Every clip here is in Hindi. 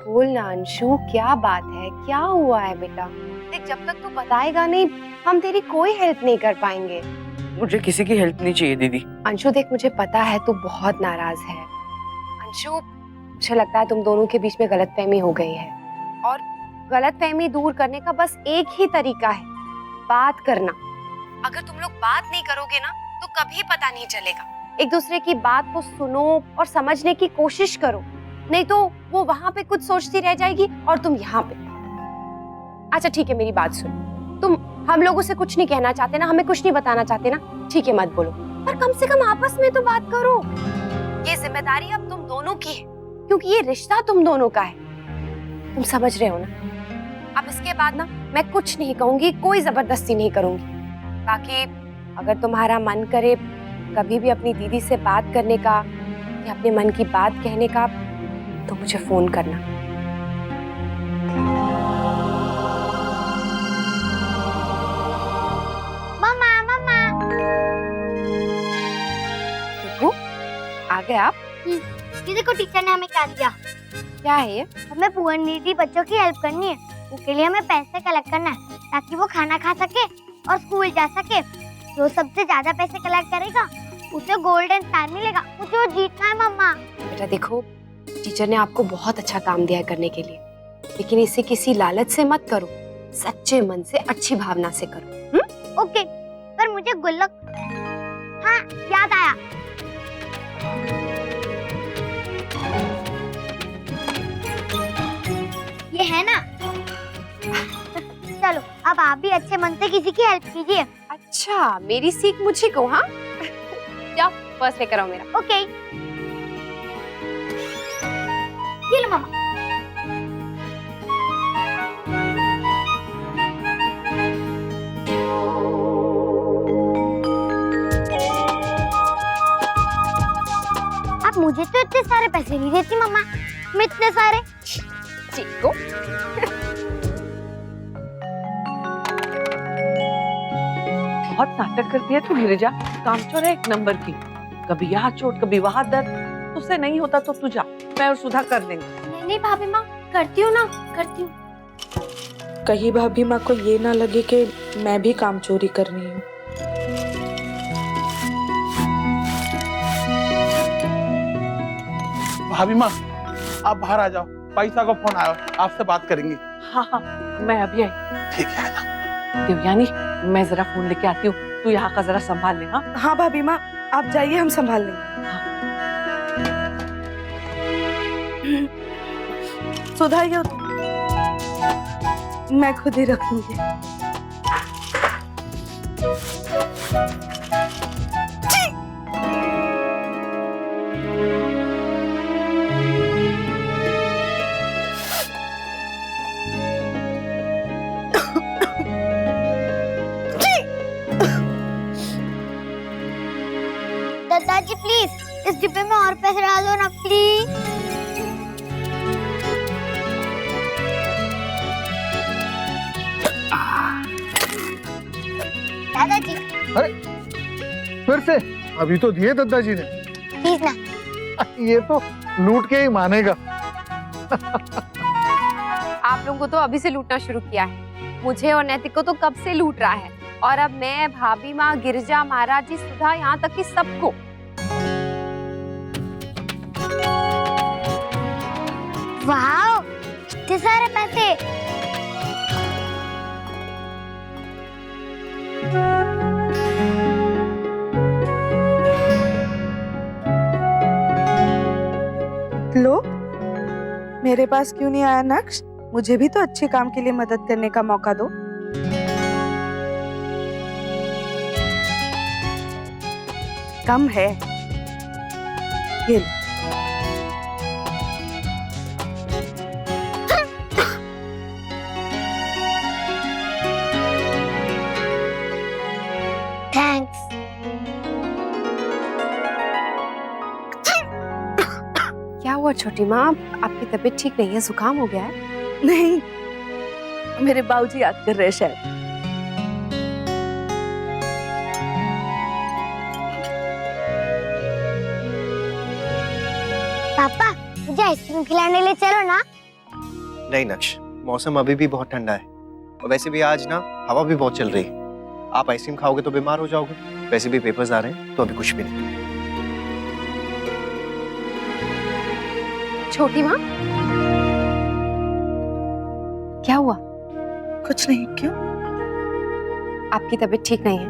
बोल ना अंशु, क्या बात है, क्या हुआ है बेटा? देख, जब तक तू बताएगा नहीं हम तेरी कोई हेल्प नहीं कर पाएंगे। मुझे किसी की हेल्प नहीं चाहिए दीदी। अंशु देख, मुझे पता है तू बहुत नाराज है। अंशु, मुझे लगता है तुम दोनों के बीच में गलतफहमी हो गई है, और गलतफहमी दूर करने का बस एक ही तरीका है, बात करना। अगर तुम लोग बात नहीं करोगे ना तो कभी पता नहीं चलेगा। एक दूसरे की बात को सुनो और समझने की कोशिश करो, नहीं तो वो वहां पे कुछ सोचती रह जाएगी और तुम यहाँ पे। अच्छा ठीक है, मेरी बात सुनो। तुम हम लोगों से कुछ नहीं कहना चाहते ना, हमें कुछ नहीं बताना चाहते ना, ठीक है मत बोलो, पर कम से कम आपस में तो बात करो। ये जिम्मेदारी अब तुम दोनों की है, क्योंकि ये रिश्ता तुम दोनों का है। तुम समझ रहे हो ना? अब इसके बाद ना मैं कुछ नहीं कहूंगी, कोई जबरदस्ती नहीं करूंगी। बाकी अगर तुम्हारा मन करे कभी भी अपनी दीदी से बात करने का या अपने मन की बात कहने का, तो मुझे फोन करना। मम्मा मम्मा आ गए आप? ये देखो टीचर ने हमें क्या दिया। क्या है ये? हमें पुअर नीडी बच्चों की हेल्प करनी है, उसके लिए हमें पैसे कलेक्ट करना है ताकि वो खाना खा सके और स्कूल जा सके। जो सबसे ज्यादा पैसे कलेक्ट करेगा उसे गोल्डन स्टार मिलेगा। मुझे वो जीतना है मम्मा। बेटा देखो, टीचर ने आपको बहुत अच्छा काम दिया है करने के लिए, लेकिन इसे किसी लालच से मत करो, सच्चे मन से अच्छी भावना से करो। ओके, पर मुझे गुल्लक, हाँ याद आया, ये है ना। चलो अब आप भी अच्छे मन से किसी की हेल्प कीजिए। अच्छा, मेरी सीख मुझे को? हाँ जाओ पर्स लेकर आओ मेरा। ओके, ये लो मामा। आप मुझे तो इतने सारे पैसे नहीं देती मम्मा, मैं इतने सारे। चिक्कू बहुत नाटक करती है तू गिरिजा, कामचोर है एक नंबर की। कभी यहाँ चोट कभी वहाँ दर्द, तुझसे नहीं होता तो तू जा, मैं और सुधा कर लेंगे। नहीं भाभी माँ, करती हूँ ना, करती हूँ। कहीं भाभी माँ को ये ना लगे कि मैं भी काम चोरी कर रही हूँ। भाभी माँ, आप बाहर आ जाओ, पैसा का फोन आया, आपसे बात करेंगे। हाँ हाँ, मैं अभी आई। ठीक है, आजा। देवयानी, मैं जरा फोन लेके आती हूँ, तू यहाँ का जरा संभाल ले। हाँ हाँ भाभी माँ, आप जाइए, हम संभाल लेंगे। सुधा, ये मैं खुद ही रखूंगी। दादाजी प्लीज इस डिब्बे में और पैसे डाल दो ना प्लीज। दादाजी अरे फिर से? अभी तो दिए दादाजी ने। प्लीज ना। ये तो लूट के ही मानेगा। आप लोगों को तो अभी से लूटना शुरू किया है, मुझे और नैतिक को तो कब से लूट रहा है, और अब मैं, भाभी माँ, गिरजा, महाराज जी, सुधा, यहाँ तक कि सबको। वाओ, इतने सारे पैसे। लो, मेरे पास क्यों नहीं आया नक्श? मुझे भी तो अच्छे काम के लिए मदद करने का मौका दो। कम है, ये लो। थैंक्स। क्या हुआ छोटी माँ, आपकी तबीयत ठीक नहीं है, जुकाम हो गया है? नहीं, मेरे बाबूजी याद कर रहे हैं शायद। पापा मुझे आइसक्रीम खिलाने ले चलो ना। नहीं नक्श, मौसम अभी भी बहुत ठंडा है और वैसे भी आज ना हवा भी बहुत चल रही है। आप आइसक्रीम खाओगे तो बीमार हो जाओगे। वैसे भी पेपर्स आ रहे हैं तो अभी कुछ भी नहीं। छोटी माँ, क्या हुआ? कुछ नहीं। क्यों? आपकी तबीयत ठीक नहीं है?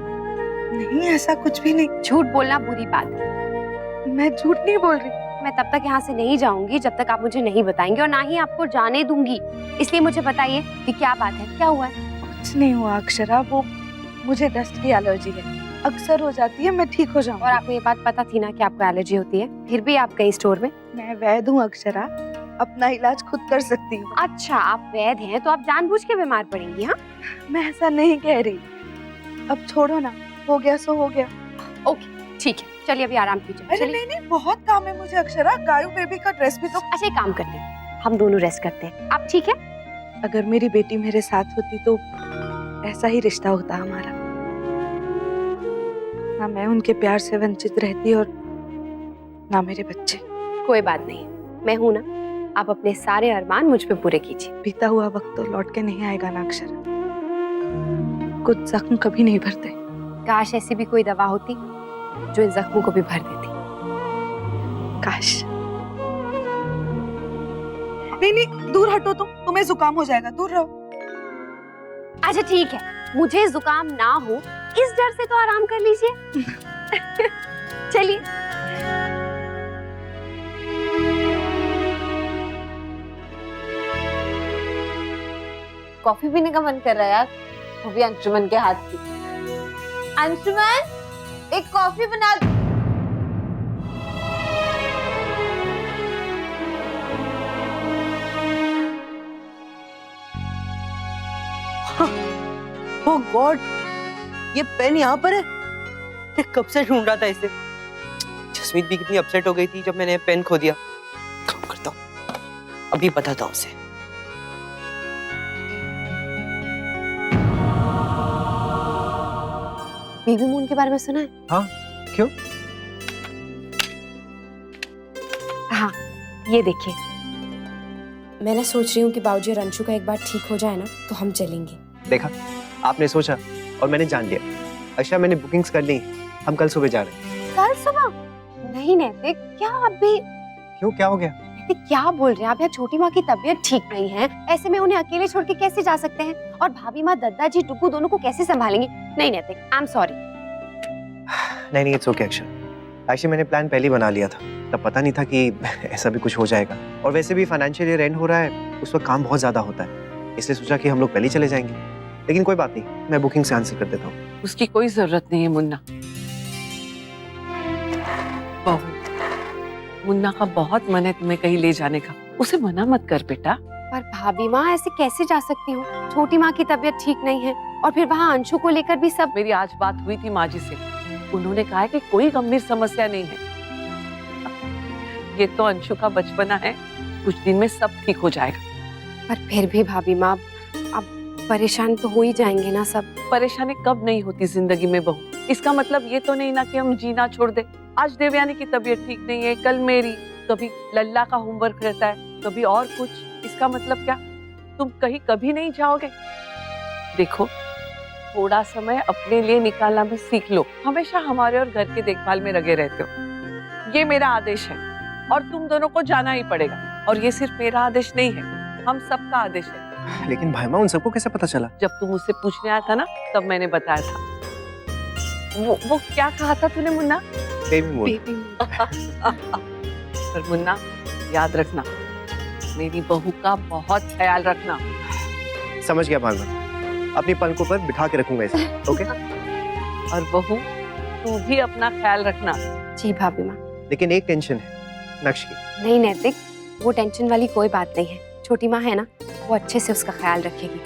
नहीं, ऐसा कुछ भी नहीं। झूठ बोलना बुरी बात है। मैं झूठ नहीं बोल रही। मैं तब तक यहाँ से नहीं जाऊंगी जब तक आप मुझे नहीं बताएंगे, और ना ही आपको जाने दूंगी। इसलिए मुझे बताइए कि क्या बात है, क्या हुआ है? कुछ नहीं हुआ अक्षरा, वो मुझे डस्ट की एलर्जी है, अक्सर हो जाती है, मैं ठीक हो जाऊंगी। और आपको ये बात पता थी ना कि आपको एलर्जी होती है, फिर भी आप गई स्टोर में? मैं वैद हूँ अक्षरा, अपना इलाज खुद कर सकती हूँ। अच्छा, आप वैद हैं तो आप जानबूझ के बीमार पड़ेंगी? हाँ, मैं ऐसा नहीं कह रही। अब छोड़ो ना, हो गया सो हो गया। ओके ठीक है, चलिए अभी आराम कीजिए। अरे चलिए। नहीं, बहुत काम है मुझे अक्षरा। गायू बेबी का ड्रेस भी तो। अच्छा, एक काम करते हैं, हम दोनों रेस्ट करते हैं। आप ठीक है? अगर मेरी बेटी मेरे साथ होती तो ऐसा ही रिश्ता होता हमारा। ना मैं उनके प्यार से वंचित रहती और ना मेरे बच्चे। कोई बात नहीं, मैं हूं ना। आप अपने सारे अरमान मुझ पे पूरे कीजिए। बीता हुआ वक्त तो लौट के नहीं आएगा ना अक्षरा। कुछ जख्म कभी नहीं भरते। काश ऐसी भी कोई दवा होती जो इन जख्मों को भी भर देती। काश। नहीं नहीं, दूर हटो तुम, तुम्हें जुकाम हो जाएगा, दूर रहो। अच्छा ठीक है, मुझे जुकाम ना हो इस डर से तो आराम कर लीजिए। चलिए। कॉफी पीने का मन कर रहा है यार, वो भी अंशुमन के हाथ की। अंशुमन, एक कॉफी बना दो। ओह गॉड, ये पेन यहाँ पर है। मैं कब से ढूंढ रहा था इसे। जसमीत भी कितनी अपसेट हो गई थी जब मैंने पेन खो दिया। काम करता हूँ, अभी बताता हूँ उसे। बेबी मून के बारे में सुना है? हाँ, क्यों? हाँ, ये देखिए। मैं ना सोच रही हूँ कि बाबूजी और अंशु का एक बार ठीक हो जाए ना तो हम चलेंगे। देखा, आपने सोचा और मैंने जान लिया। अच्छा, मैंने बुकिंग्स कर ली, हम कल सुबह जा रहे हैं। कल सुबह? नहीं नैतिक, क्या आप भी? क्यों, क्या हो गया? नैतिक क्या बोल रहे हैं आप? यहाँ छोटी माँ की तबीयत ठीक नहीं है, ऐसे में उन्हें अकेले छोड़ के कैसे जा सकते हैं? और भाभी माँ, दद्दा जी, टुकू दोनों को कैसे संभालेंगी? नहीं नैतिक, आई एम सॉरी। नहीं, इट्स ओके अक्षर। एक्चुअली मैंने प्लान पहले ही बना लिया था, तब पता नहीं था कि ऐसा भी कुछ हो जाएगा। और वैसे भी फाइनेंशियल ईयर एंड हो रहा है, उस वक्त काम बहुत ज्यादा होता है, इसलिए सोचा कि हम लोग पहले चले जाएंगे। लेकिन कोई बात नहीं, मैं बुकिंग से आंसर कर देता हूँ। उसकी कोई जरूरत नहीं है मुन्ना। बहू, मुन्ना का बहुत मन है तुम्हें कहीं ले जाने का, उसे मना मत कर बेटा। पर भाभी माँ, ऐसे कैसे जा सकती हूँ? छोटी माँ की तबीयत ठीक नहीं है, और फिर वहाँ अंशु को लेकर भी सब। मेरी आज बात हुई थी माँ जी से, उन्होंने कहा है कि कोई गंभीर समस्या नहीं है। ये तो अंशु का बचपना है, कुछ दिन में सब ठीक हो जाएगा। पर फिर भी भाभी माँ, अब परेशान तो हो ही जाएंगे ना सब। परेशानी कब नहीं होती जिंदगी में बहू, इसका मतलब ये तो नहीं ना कि हम जीना छोड़ दे। आज देवयानी की तबीयत ठीक नहीं है, कल मेरी, कभी लल्ला का होमवर्क रहता है, कभी और कुछ। इसका मतलब क्या तुम कहीं कभी नहीं जाओगे? देखो, थोड़ा समय अपने लिए निकालना भी सीख लो। हमेशा हमारे और घर के देखभाल में लगे रहते हो। ये मेरा आदेश है और तुम दोनों को जाना ही पड़ेगा। और ये सिर्फ मेरा आदेश नहीं है, हम सबका आदेश है। लेकिन भाईमा, उन सबको कैसे पता चला? जब तुम मुझसे पूछने आया था ना, तब मैंने बताया था। वो क्या कहा था तूने मुन्ना? Baby moon. पर मुन्ना, याद रखना, मेरी बहू का बहुत ख्याल रखना। समझ गया भाईमा, अपनी पलकों पर बिठा के रखूंगा इसे। ओके? और बहू, तू भी अपना ख्याल रखना। जी भाभी माँ। लेकिन एक टेंशन है नक्श की। नहीं नैतिक, वो टेंशन वाली कोई बात नहीं है। छोटी माँ है ना, वो अच्छे से उसका ख्याल रखेगी,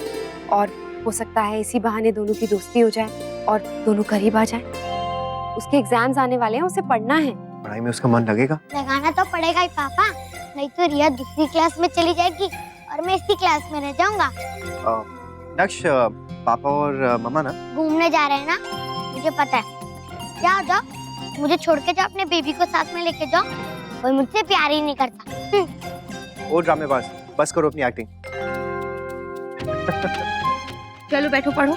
और हो सकता है इसी बहाने दोनों की दोस्ती हो जाए और दोनों करीब आ जाए। उसके एग्जाम्स आने वाले हैं, उसे पढ़ना है। पढ़ाई में उसका मन लगेगा? लगाना तो पड़ेगा ही पापा, नहीं तो रिया दूसरी क्लास में चली जाएगी और मैं इसी क्लास में रह जाऊंगा। नक्श, पापा और मम्मा ना घूमने जा रहे हैं ना, मुझे पता है। जाओ जाओ, मुझे छोड़ के जाओ, अपने बेबी को साथ में लेके जाओ। कोई मुझसे प्यार ही नहीं करता। वो ड्रामेबाज, बस करो अपनी एक्टिंग। चलो बैठो पढ़ो।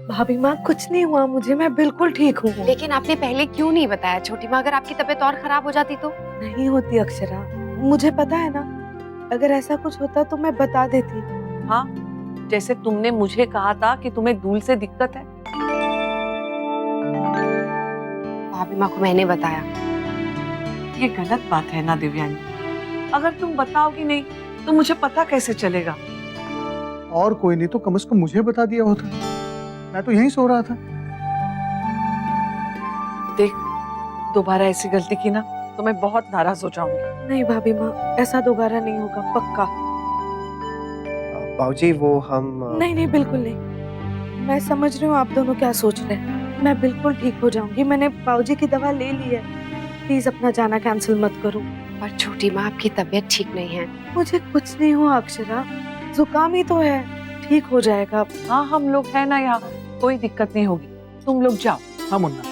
भाभी माँ कुछ नहीं हुआ मुझे, मैं बिल्कुल ठीक हूँ। लेकिन आपने पहले क्यों नहीं बताया छोटी माँ? अगर आपकी तबीयत और खराब हो जाती तो? नहीं होती अक्षरा, मुझे पता है ना, अगर ऐसा कुछ होता तो मैं बता देती। हाँ, जैसे तुमने मुझे कहा था कि तुम्हें धूल से दिक्कत है। भाभी माँ को मैंने बताया। ये गलत बात है ना दिव्यांगी, अगर तुम बताओगी नहीं तो मुझे पता कैसे चलेगा? और कोई नहीं तो कम से कम मुझे बता दिया होता, मैं तो यहीं सो रहा था। देख, दोबारा ऐसी गलती की ना तो मैं बहुत नाराज हो जाऊंगी। नहीं भाभी माँ, ऐसा दोबारा नहीं होगा, पक्का। बाबूजी वो हम नहीं नहीं बिल्कुल नहीं, मैं समझ रही हूँ आप दोनों क्या सोच रहे हैं। मैं बिल्कुल ठीक हो जाऊंगी, मैंने बाबूजी की दवा ले ली है। प्लीज अपना जाना कैंसिल मत करो। पर छोटी माँ आपकी तबीयत ठीक नहीं है। मुझे कुछ नहीं हुआ अक्षरा, जुकाम ही तो है, ठीक हो जाएगा। हाँ, हम लोग हैं ना यहाँ, कोई दिक्कत नहीं होगी, तुम लोग जाओ। हाँ मुन्ना,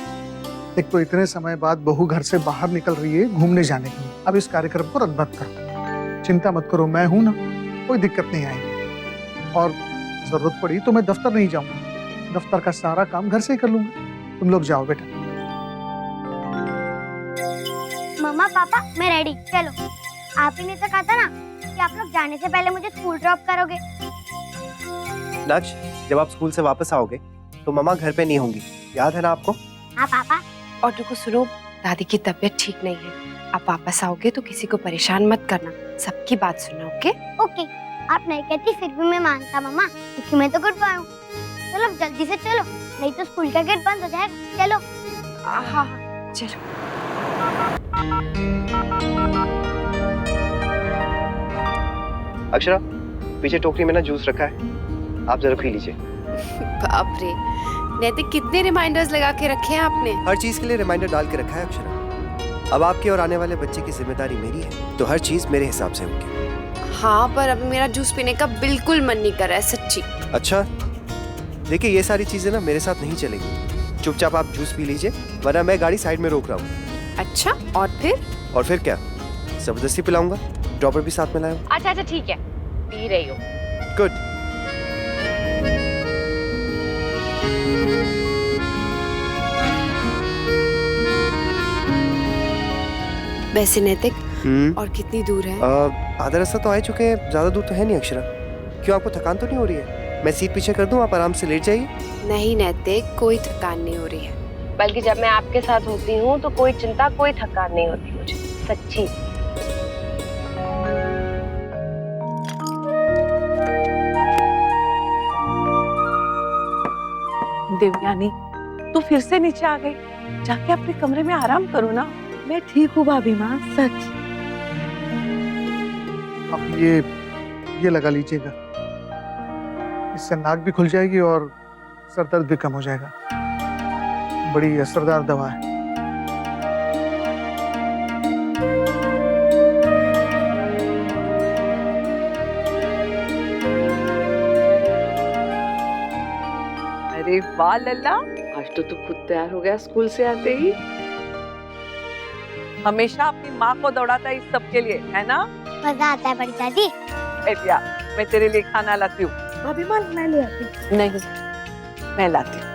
एक तो इतने समय बाद बहू घर से बाहर निकल रही है घूमने जाने के लिए, अब इस कार्यक्रम को रद्द मत करो। चिंता मत करो, मैं हूं ना, कोई दिक्कत नहीं आएगी। और जरूरत पड़ी तो मैं दफ्तर नहीं जाऊंगा, दफ्तर का सारा काम घर से ही कर लूंगा। तुम लोग जाओ बेटा। मम्मा पापा मैं रेडी, चलो। आप ही ने तो कहा था ना कि आप लोग जाने से पहले मुझे स्कूल ड्रॉप करोगे। नक्श, जब आप स्कूल से वापस आओगे तो मम्मा घर पे नहीं होंगी, याद है ना आपको? हाँ पापा। और देखो सुनो, दादी की तबीयत ठीक नहीं है। आप वापस आओगे तो किसी को परेशान मत करना, सबकी बात सुनना। ओके ओके, आप नहीं कहती फिर भी मैं मानता मम्मा, क्योंकि मैं तो गुड बॉय हूँ। चलो जल्दी से चलो, नहीं तो स्कूल का गेट बंद हो जाएगा। चलो। हाँ चलो। अक्षरा, पीछे टोकरी में ना जूस रखा है, आप जरा पी लीजिए। बाप रे, नैतिक कितने रिमाइंडर्स लगा के रखे हैं आपने? हर चीज के लिए रिमाइंडर डाल के रखा है अक्षरा। अब आपके और आने वाले बच्चे की जिम्मेदारी मेरी है, तो हर चीज मेरे हिसाब से होगी। हाँ, पर अभी मेरा जूस पीने का बिल्कुल मन नहीं कर रहा है, सच्ची। अच्छा, देखिए ये सारी चीजें ना मेरे साथ नहीं चलेगी। चुपचाप आप जूस पी लीजिए, वरना मैं गाड़ी साइड में रोक रहा हूँ। अच्छा, और फिर? और फिर क्या, जबरदस्ती पिलाऊंगा। ड्रॉपर भी साथ में लाया हूँ। अच्छा ठीक है, पी रही हो। गुड। वैसे नैतिक, और कितनी दूर है? आधा रास्ता तो आ चुके हैं, ज्यादा दूर तो है नहीं अक्षरा। क्यों, आपको थकान तो नहीं हो रही है? मैं सीट पीछे कर दूं, आप आराम से लेट जाइए। नहीं नैतिक, कोई थकान नहीं हो रही है, बल्कि जब मैं आपके साथ होती हूँ तो कोई चिंता, कोई थकान नहीं होती मुझे, सच्ची। देवयानी, तू फिर से नीचे आ गई, जाके अपने कमरे में आराम करो ना। मैं ठीक हूँ भाभी माँ, सच। अब ये लगा लीजिएगा, इससे नाक भी खुल जाएगी और सर दर्द भी कम हो जाएगा। बड़ी असरदार दवा है। अरे वाह लल्ला, आज तो तू खुद तैयार हो गया स्कूल से आते ही। हमेशा अपनी माँ को दौड़ाता है इस सब के लिए, है ना? मजा आता है बड़ी दादी। बेटिया, मैं तेरे लिए खाना लाती हूँ। भाभी माँ मैं ले आती हूँ। नहीं, मैं लाती हूँ।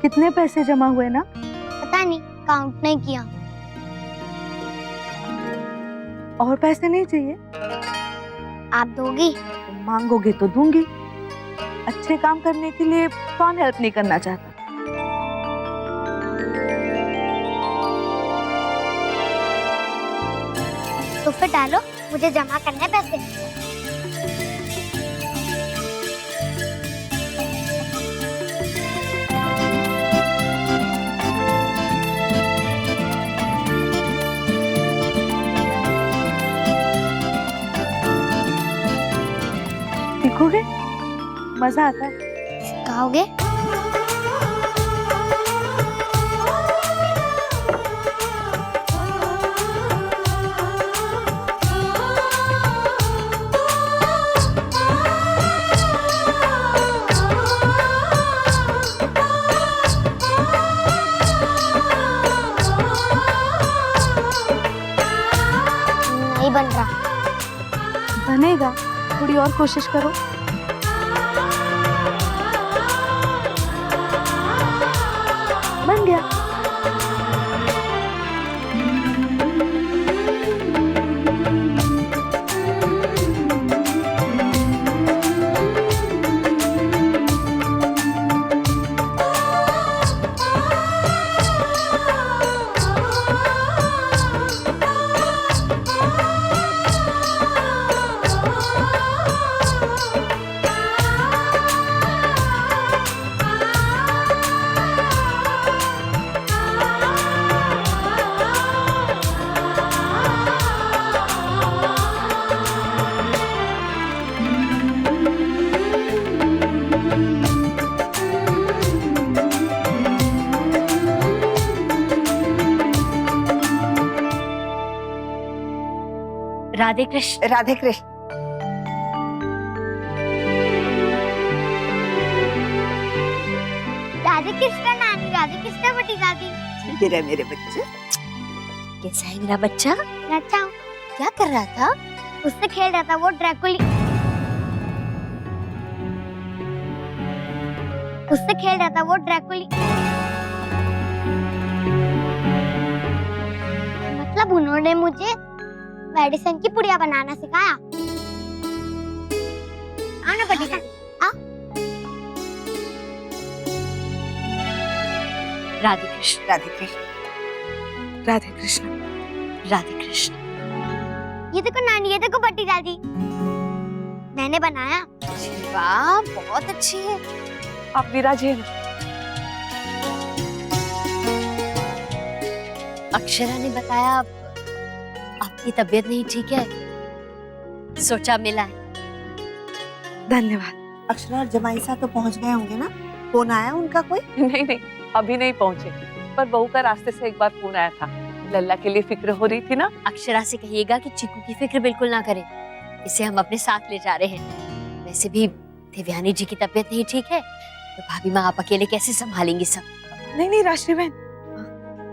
कितने पैसे जमा हुए ना? पता नहीं, काउंट नहीं किया। और पैसे नहीं चाहिए? आप दोगी? तुम मांगोगे तो दूंगी। अच्छे काम करने के लिए कौन हेल्प नहीं करना चाहता? तो फिर डालो, मुझे जमा करने पैसे। सीखोगे? मजा आता है। खाओगे? नहीं बन रहा। बनेगा, थोड़ी और कोशिश करो। बन गया। राधे कृष्ण। राधे कृष्ण। राधे कृष्ण नानी, राधे कृष्ण बड़ी दादी। मेरा मेरे बच्चे, कैसा है मेरा बच्चा? अच्छा हूँ। क्या कर रहा था? उससे खेल रहा था, वो ड्रैकुली। उससे खेल रहा था, वो ड्रैकुली। मतलब उन्होंने मुझे मेडिसिन की पुड़िया बनाना सिखाया। आना बड़ी दादी। राधे कृष्ण। राधे कृष्ण। राधे कृष्ण। राधे कृष्ण। ये देखो नानी, ये देखो बड़ी दादी, मैंने बनाया। वाह, बहुत अच्छी है। आप विराजिए ना। अक्षरा ने बताया आपकी तबीयत नहीं ठीक है, सोचा मिला है। धन्यवाद। अक्षरा और जमाई साहब तो पहुंच गए होंगे ना? फोन आया उनका कोई? नहीं नहीं, अभी नहीं पहुंचे, पर बहू का रास्ते से एक बार फोन आया था। लल्ला के लिए फिक्र हो रही थी ना। अक्षरा से कहिएगा कि चिकू की फिक्र बिल्कुल ना करे, इसे हम अपने साथ ले जा रहे हैं। वैसे भी देवयानी जी की तबीयत नहीं ठीक है, तो भाभी माँ आप अकेले कैसे संभालेंगी सब? नहीं नहीं राशि बहन,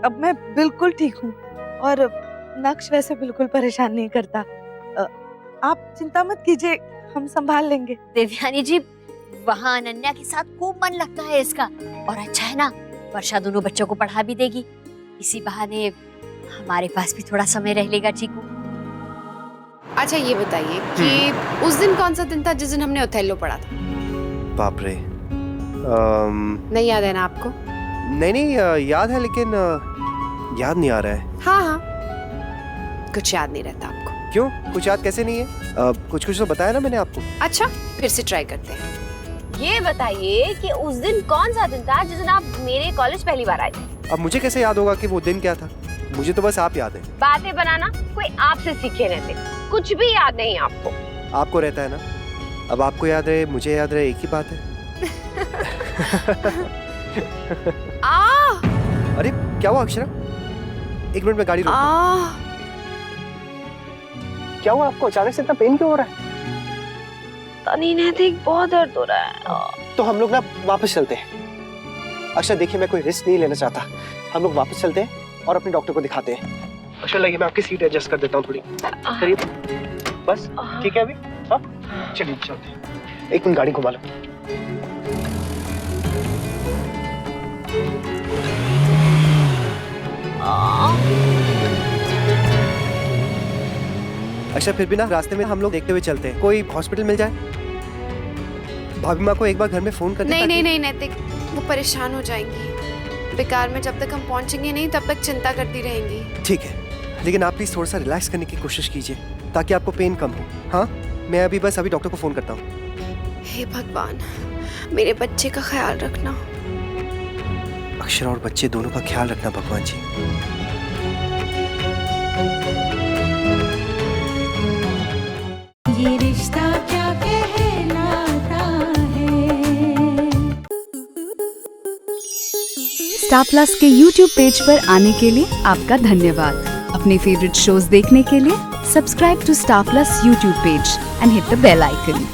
अब मैं बिल्कुल ठीक हूँ और नक्श वैसे बिल्कुल परेशान नहीं करता। आप चिंता मत कीजिए, हम संभाल लेंगे। देवयानी जी, वहाँ अनन्या के साथ खूब मन लगता है इसका, और अच्छा है ना, वर्षा दोनों बच्चों को पढ़ा भी देगी। इसी बहाने हमारे पास भी थोड़ा समय रह लेगा चीकू। अच्छा ये बताइए कि उस दिन कौन सा दिन था जिस दिन हमने ओथेलो पढ़ा था? बाप रे। नहीं याद है ना आपको? नहीं नहीं, याद है, लेकिन याद नहीं आ रहा है। हाँ हाँ, कुछ याद नहीं रहता आपको? क्यों, कुछ याद कैसे नहीं है? कुछ कुछ तो बताया ना मैंने आपको। अच्छा, फिर से ट्राई करते हैं। ये बताइए कि उस दिन कौन सा दिन था जिस दिन आप मेरे कॉलेज पहली बार आए थे? अब मुझे कैसे याद होगा कि वो दिन क्या था? मुझे तो बस आप याद है। बातें बनाना कोई आपसे सीखे रहते, कुछ भी याद नहीं आपको। आपको रहता है ना, अब आपको याद रहे मुझे याद रहे, एक ही बात है। अरे क्या हुआ अक्षरा? एक मिनट में गाड़ी रोक। क्या हुआ आपको? अचानक से इतना पेन क्यों हो रहा है? तनी ने देख, बहुत दर्द हो रहा है। तो हम लोग ना वापस चलते हैं। अक्षरा देखिए, मैं कोई रिस्क नहीं लेना चाहता, हम लोग वापस चलते हैं और अपने डॉक्टर को दिखाते हैं। अक्षरा लगी, मैं आपकी सीट एडजस्ट कर देता हूँ थोड़ी। करिए बस, ठीक है अभी? हाँ चलिए चलते हैं। एक मिनट गाड़ी घुमा लो। अच्छा फिर भी ना रास्ते में हम लोग देखते हुए चलते हैं, कोई हॉस्पिटल मिल जाए। भाभी माँ को एक बार घर में फोन कर दे। नहीं नहीं नहीं नैतिक, वो परेशान हो जाएंगी। बेकार में जब तक हम पहुंचेंगे नहीं तब तक चिंता करती रहेंगी। ठीक है, लेकिन आप प्लीज थोड़ा सा रिलैक्स करने की कोशिश कीजिए ताकि आपको पेन कम हो। हाँ, मैं अभी डॉक्टर को फोन करता हूँ। हे भगवान, मेरे बच्चे का ख्याल रखना। अक्षरा और बच्चे दोनों का ख्याल रखना भगवान जी। ये रिश्ता क्या कहलाता है। स्टार प्लस के YouTube पेज पर आने के लिए आपका धन्यवाद। अपने फेवरेट शोज देखने के लिए subscribe to star plus YouTube page and hit the bell icon.